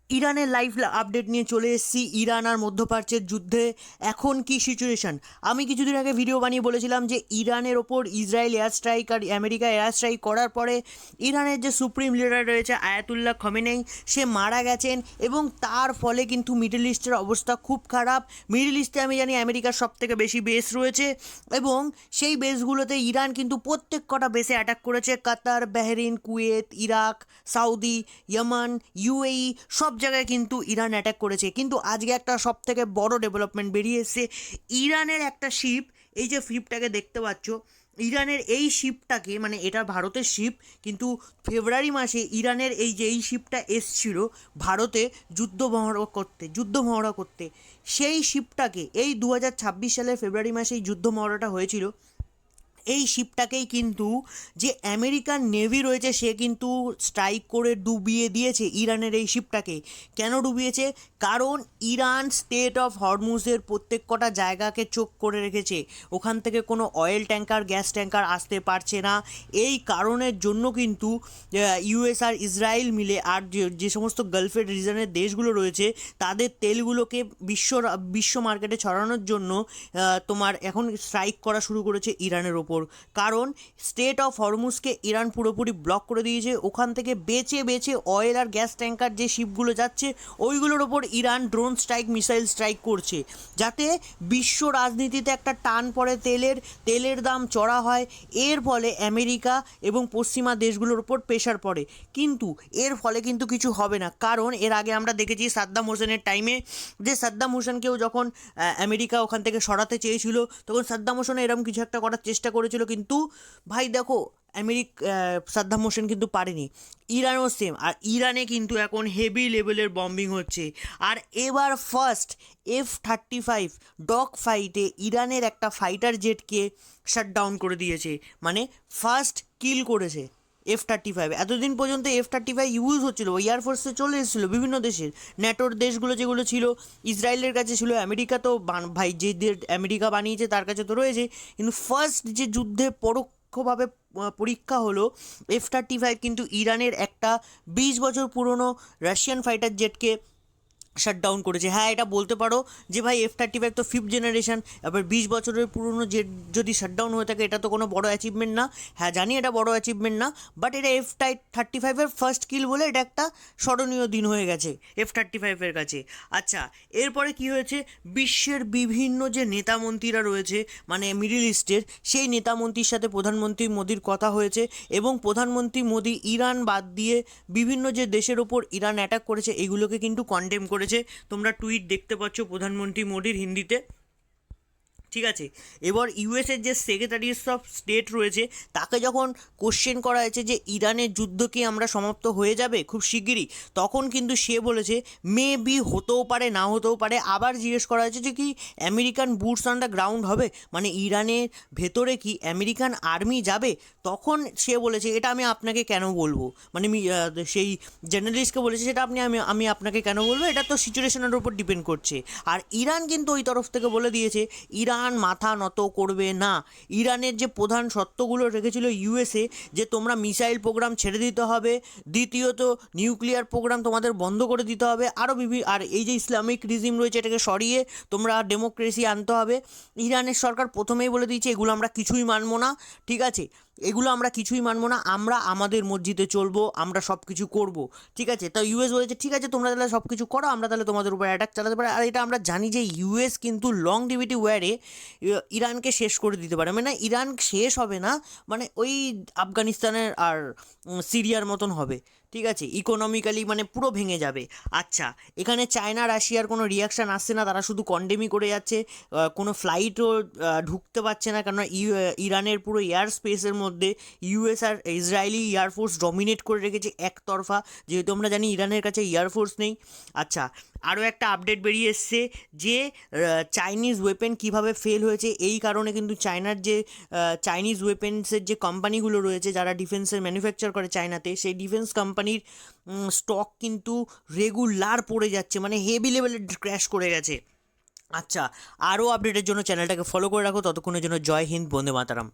ইরানের live update নিয়ে চলে এসেছি। ইরান আর মধ্যপ্রাচ্যের যুদ্ধে এখন কি সিচুয়েশন। আমি কিছুদিন আগে ভিডিও বানিয়ে বলেছিলাম যে ইরানের ওপর ইসরায়েল এয়ার স্ট্রাইক আর আমেরিকা এয়ার স্ট্রাইক করার পরে ইরানের যে সুপ্রিম লিডার রয়েছে আয়াতুল্লাহ খমেনেই, সে মারা গেছেন এবং তার ফলে কিন্তু মিডল ইস্টের অবস্থা খুব খারাপ। মিডল ইস্টে আমি জানি আমেরিকার সবথেকে বেশি বেস রয়েছে এবং সেই বেসগুলোতে ইরান কিন্তু প্রত্যেক কটা বেসে অ্যাটাক করেছে। Qatar, Bahrain, Kuwait, Iraq, Saudi, Yemen, UAE সব জায়গায় কিন্তু ইরান অ্যাটাক করেছে। কিন্তু আজকে একটা সব থেকে বড় ডেভেলপমেন্ট বেরিয়ে এসেছে। ইরানের একটা শিপ, এই যে শিপটাকে দেখতে পাচ্ছ, ইরানের এই শিপটাকে, মানে এটা ভারতের শিপ, কিন্তু ফেব্রুয়ারি মাসে ইরানের এই শিপটা এসছিল ভারতে যুদ্ধ মহড়া করতে। সেই শিপটাকে এই 2026 সালের ফেব্রুয়ারি মাসে এই যুদ্ধ মহড়াটা হয়েছিল। এই শিপটাকেই কিন্তু যে আমেরিকান নেভি রয়েছে সে কিন্তু স্ট্রাইক করে ডুবিয়ে দিয়েছে ইরানের এই শিপটাকে। কেন ডুবিয়েছে? কারণ ইরান স্টেট অফ হরমুজের প্রত্যেক কটা জায়গাকে চোখ করে রেখেছে, ওখান থেকে কোনো অয়েল ট্যাঙ্কার, গ্যাস ট্যাঙ্কার আসতে পারছে না। এই কারণের জন্য কিন্তু ইউএস আর ইসরায়েল মিলে আর যে সমস্ত গালফের রিজনের দেশগুলো রয়েছে তাদের তেলগুলোকে বিশ্ব মার্কেটে ছড়ানোর জন্য তোমার এখন স্ট্রাইক করা শুরু করেছে ইরানের ওপর। কারণ স্টেট অফ হরমুজকে ইরান পুরোপুরি ব্লক করে দিয়েছে। ওখান থেকে বেছে বেছে অয়েল আর গ্যাস ট্যাঙ্কার যে শিপগুলো যাচ্ছে ওইগুলোর ওপর Iran drone strike, missile strike করছে, যাতে বিশ্ব রাজনীতিতে একটা টান পড়ে, তেলের দাম চড়া হয়। এর ফলে আমেরিকা এবং পশ্চিমা দেশগুলোর ওপর প্রেশার পড়ে। কিন্তু এর ফলে কিন্তু কিছু হবে না, কারণ এর আগে আমরা দেখেছি সাদ্দাম হোসেনের টাইমে যে সাদ্দাম হোসেনকেও যখন আমেরিকা ওখান থেকে সরাতে চেয়েছিল তখন সাদ্দাম হোসেন এরকম কিছু একটা করার চেষ্টা করেছিল, কিন্তু ভাই দেখো সাদ্দাম হোসেন কিন্তু পারেনি। ইরানও সেম। আর ইরানে কিন্তু এখন হেভি লেভেলের বম্বিং হচ্ছে। আর এবার ফার্স্ট F-35 ডগ ফাইটে ইরানের একটা ফাইটার জেটকে শাটডাউন করে দিয়েছে, মানে ফার্স্ট কিল করেছে F-35। এতদিন পর্যন্ত F-35 ইউজ হচ্ছিলো, এয়ারফোর্সে চলে এসেছিলো বিভিন্ন দেশের, ন্যাটোর দেশগুলো যেগুলো ছিল, ইসরায়েলের কাছে ছিল, আমেরিকা তো ভাই যে আমেরিকা বানিয়েছে তার কাছে তো রয়েছে। কিন্তু ফার্স্ট যে যুদ্ধে পরোক্ষভাবে পরীক্ষা হলো F-35 কিন্তু ইরানের একটা 20 বছর পুরনো রাশিয়ান ফাইটার জেটকে শাটডাউন করেছে। হ্যাঁ, এটা বলতে পারো যে ভাই F-35 তো 5th জেনারেশন, এবার 20 বছরের পুরনো জেট যদি শাটডাউন হয়ে থাকে এটা তো কোনো বড় অ্যাচিভমেন্ট না। হ্যাঁ জানি এটা বড় অ্যাচিভমেন্ট না, বাট এটা F-35 ফার্স্ট কিল বলে এটা একটা স্মরণীয় দিন হয়ে গেছে F-35 কাছে। আচ্ছা, এরপরে কি হয়েছে? বিশ্বের বিভিন্ন যে নেতা মন্ত্রীরা রয়েছে, মানে মিডল ইস্টের, সেই নেতা মন্ত্রীর সাথে প্রধানমন্ত্রী মোদির কথা হয়েছে এবং প্রধানমন্ত্রী মোদি ইরান বাদ দিয়ে বিভিন্ন যে দেশের ওপর ইরান অ্যাটাক করেছে এগুলোকে কিন্তু কন্ডেম করেছে। তোমরা টুইট দেখতে পাচ্ছ প্রধানমন্ত্রী মোদির হিন্দিতে, ঠিক আছে। এবার ইউএসের যে সেক্রেটারি অফ স্টেট রয়েছে তাকে যখন কোশ্চেন করা হয়েছে যে ইরানের যুদ্ধ কি আমরা সমাপ্ত হয়ে যাবে খুব শিগগিরই, তখন কিন্তু সে বলেছে মে বি হতেও পারে, না হতেও পারে। আবার জিজ্ঞেস করা হয়েছে যে কি American boots on the ground হবে, মানে ইরানের ভেতরে কি আমেরিকান আর্মি যাবে, তখন সে বলেছে এটা আমি আপনাকে কেন বলবো, মানে সেই জার্নালিস্টকে বলেছে সেটা আমি আপনাকে কেন বলবো, এটা তো সিচুয়েশনের উপর ডিপেন্ড করছে। আর ইরান কিন্তু ওই তরফ থেকে বলে দিয়েছে ইরান মাথা নত করবে না। ইরানের যে প্রধান শর্তগুলো রেখেছিল ইউএসএ, যে তোমরা মিসাইল প্রোগ্রাম ছেড়ে দিতে হবে, দ্বিতীয়ত নিউক্লিয়ার প্রোগ্রাম তোমাদের বন্ধ করে দিতে হবে, আর এই যে ইসলামিক রিজিম রয়েছে এটাকে সরিয়ে তোমরা ডেমোক্রেসি আনতে হবে। ইরানের সরকার প্রথমেই বলে দিয়েছে এগুলো আমরা কিছুই মানবো না, ঠিক আছে, এগুলো আমরা কিছুই মানবো না, আমরা আমাদের মসজিদে চলবো, আমরা সব কিছু করবো, ঠিক আছে। তো ইউএস বলেছে ঠিক আছে তোমরা তাহলে সব কিছু করো, আমরা তাহলে তোমাদের উপর অ্যাটাক চালাতে পারি। আর এটা আমরা জানি যে ইউএস কিন্তু লংডিভিটি ওয়ারে ইরানকে শেষ করে দিতে পারে, মানে ইরান শেষ হবে না, মানে ওই আফগানিস্তানের আর সিরিয়ার মতন হবে, ঠিক আছে, ইকোনমিক্যালি মানে পুরো ভেঙে যাবে। আচ্ছা, এখানে চায়না রাশিয়ার কোনো রিয়াকশান আসছে না, তারা শুধু কন্ডেমই করে যাচ্ছে, কোনো ফ্লাইটও ঢুকতে পারছে না, কেননা ইরানের পুরো এয়ার স্পেসের মধ্যে ইউএস আর ইসরায়েলি এয়ারফোর্স ডমিনেট করে রেখেছে একতরফা, যেহেতু আমরা জানি ইরানের কাছে এয়ারফোর্স নেই। আচ্ছা, আরও একটা আপডেট বেরিয়ে এসছে যে চাইনিজ ওয়েপেন কিভাবে ফেল হয়েছে, এই কারণে কিন্তু চায়নার যে চাইনিজ ওয়েপেন্সের যে কোম্পানিগুলো রয়েছে যারা ডিফেন্সের ম্যানুফ্যাকচার করে চায়নাতে, সেই ডিফেন্স কোম্পানির স্টক কিন্তু রেগুলার পড়ে যাচ্ছে, মানে হেভি লেভেলের ক্র্যাশ করে গেছে। আচ্ছা, আরও আপডেটের জন্য চ্যানেলটাকে ফলো করে রাখো। ততক্ষণের জন্য জয় হিন্দ, বন্দে মাতারাম।